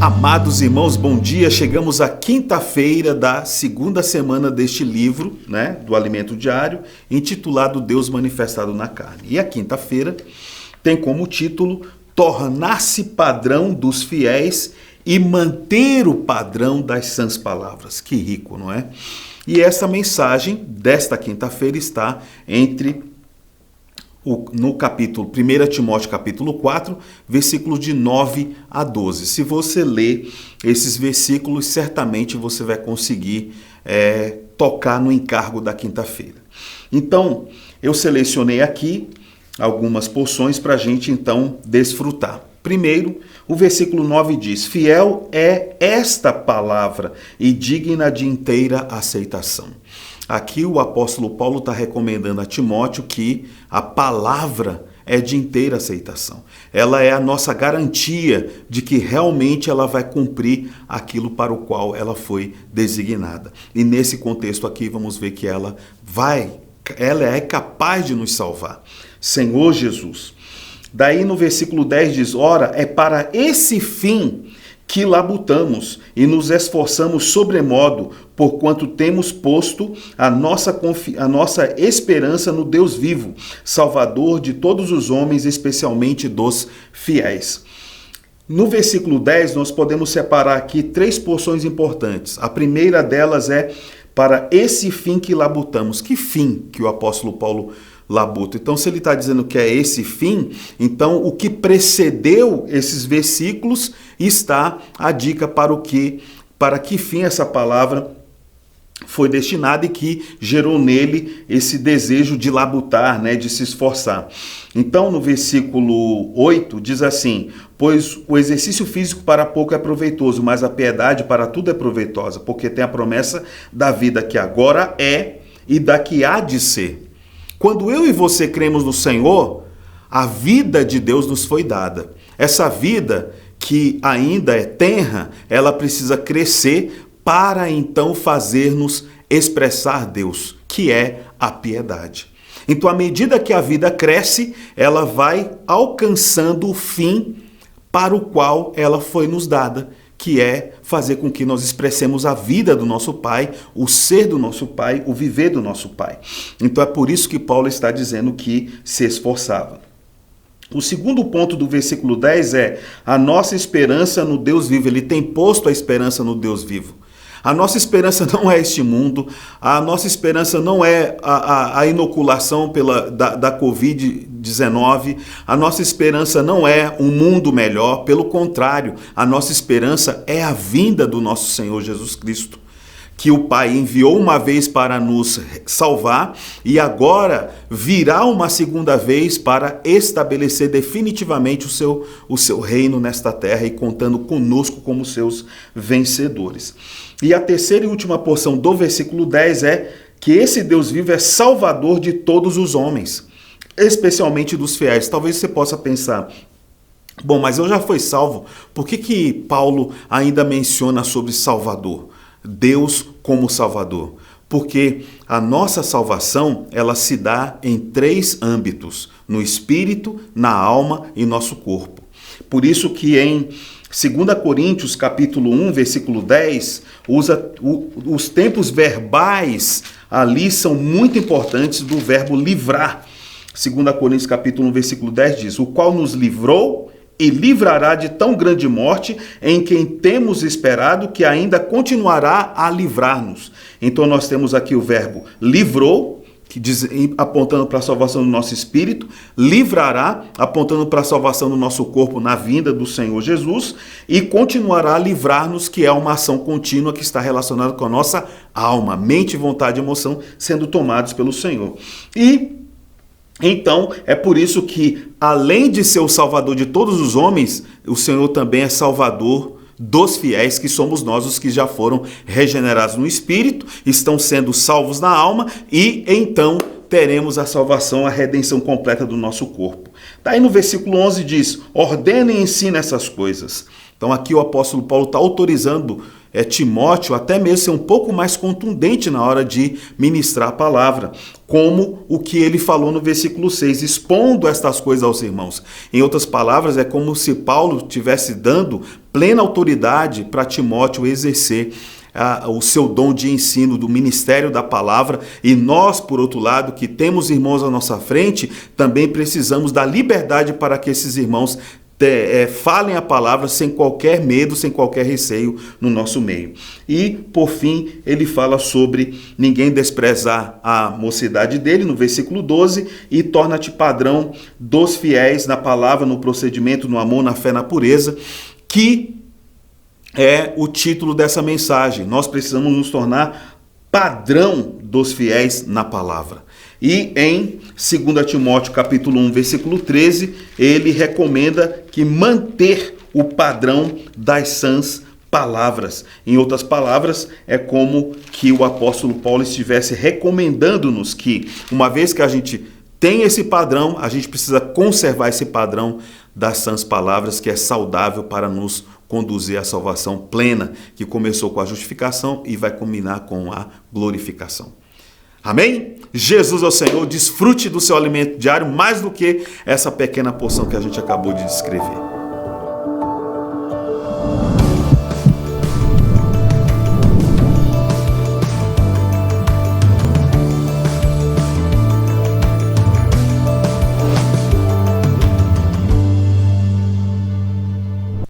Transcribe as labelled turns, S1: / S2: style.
S1: Amados irmãos, bom dia. Chegamos à quinta-feira da segunda semana deste livro, do Alimento Diário, intitulado Deus Manifestado na Carne. E a quinta-feira tem como título Tornar-se padrão dos fiéis e manter o padrão das sãs palavras. Que rico, não é? E essa mensagem desta quinta-feira está no capítulo 1 Timóteo capítulo 4, versículos de 9 a 12. Se você ler esses versículos, certamente você vai conseguir tocar no encargo da quinta-feira. Então, eu selecionei aqui algumas porções para a gente, então, desfrutar. Primeiro, o versículo 9 diz: fiel é esta palavra e digna de inteira aceitação. Aqui o apóstolo Paulo está recomendando a Timóteo que a palavra é de inteira aceitação. Ela é a nossa garantia de que realmente ela vai cumprir aquilo para o qual ela foi designada. E nesse contexto aqui vamos ver que ela é capaz de nos salvar. Senhor Jesus. Daí no versículo 10 diz: ora, é para esse fim que labutamos e nos esforçamos sobremodo, porquanto temos posto a nossa esperança no Deus vivo, Salvador de todos os homens, especialmente dos fiéis. No versículo 10, nós podemos separar aqui três porções importantes. A primeira delas é para esse fim que labutamos. Que fim que o apóstolo Paulo labuta? Então, se ele está dizendo que é esse fim, então o que precedeu esses versículos está a dica para que fim essa palavra foi destinada e que gerou nele esse desejo de labutar, de se esforçar. Então, no versículo 8, diz assim: pois o exercício físico para pouco é proveitoso, mas a piedade para tudo é proveitosa, porque tem a promessa da vida que agora é e da que há de ser. Quando eu e você cremos no Senhor, a vida de Deus nos foi dada. Essa vida, que ainda é tenra, ela precisa crescer para então fazer-nos expressar Deus, que é a piedade. Então, à medida que a vida cresce, ela vai alcançando o fim para o qual ela foi nos dada, que é fazer com que nós expressemos a vida do nosso Pai, o ser do nosso Pai, o viver do nosso Pai. Então é por isso que Paulo está dizendo que se esforçava. O segundo ponto do versículo 10 é a nossa esperança no Deus vivo. Ele tem posto a esperança no Deus vivo. A nossa esperança não é este mundo, a nossa esperança não é a inoculação da Covid-19, a nossa esperança não é um mundo melhor, pelo contrário, a nossa esperança é a vinda do nosso Senhor Jesus Cristo, que o Pai enviou uma vez para nos salvar e agora virá uma segunda vez para estabelecer definitivamente o seu reino nesta terra e contando conosco como seus vencedores. E a terceira e última porção do versículo 10 é que esse Deus vivo é salvador de todos os homens, especialmente dos fiéis. Talvez você possa pensar: bom, mas eu já fui salvo, por que Paulo ainda menciona sobre Salvador? Deus como Salvador. Porque a nossa salvação, ela se dá em três âmbitos: no espírito, na alma e nosso corpo. Por isso que em 2 Coríntios capítulo 1, versículo 10, os tempos verbais ali são muito importantes do verbo livrar. 2 Coríntios capítulo 1, versículo 10 diz: o qual nos livrou e livrará de tão grande morte, em quem temos esperado que ainda continuará a livrar-nos. Então nós temos aqui o verbo livrou, que diz, apontando para a salvação do nosso espírito, livrará, apontando para a salvação do nosso corpo na vinda do Senhor Jesus, e continuará a livrar-nos, que é uma ação contínua que está relacionada com a nossa alma, mente, vontade e emoção, sendo tomados pelo Senhor. Então, é por isso que, além de ser o Salvador de todos os homens, o Senhor também é Salvador dos fiéis, que somos nós, os que já foram regenerados no Espírito, estão sendo salvos na alma, e então teremos a salvação, a redenção completa do nosso corpo. Daí no versículo 11 diz: ordene e ensina essas coisas. Então aqui o apóstolo Paulo está autorizando Timóteo até mesmo ser um pouco mais contundente na hora de ministrar a palavra, como o que ele falou no versículo 6, expondo estas coisas aos irmãos. Em outras palavras, é como se Paulo estivesse dando plena autoridade para Timóteo exercer o seu dom de ensino do ministério da palavra, e nós, por outro lado, que temos irmãos à nossa frente, também precisamos da liberdade para que esses irmãos falem a palavra sem qualquer medo, sem qualquer receio no nosso meio. E, por fim, ele fala sobre ninguém desprezar a mocidade dele, no versículo 12, e torna-te padrão dos fiéis na palavra, no procedimento, no amor, na fé, na pureza, que é o título dessa mensagem. Nós precisamos nos tornar padrão dos fiéis na palavra. E em 2 Timóteo capítulo 1, versículo 13, ele recomenda que manter o padrão das sãs palavras. Em outras palavras, é como que o apóstolo Paulo estivesse recomendando-nos que, uma vez que a gente tem esse padrão, a gente precisa conservar esse padrão das sãs palavras, que é saudável para nos conduzir à salvação plena, que começou com a justificação e vai culminar com a glorificação. Amém? Jesus é o Senhor, desfrute do seu alimento diário mais do que essa pequena porção que a gente acabou de descrever.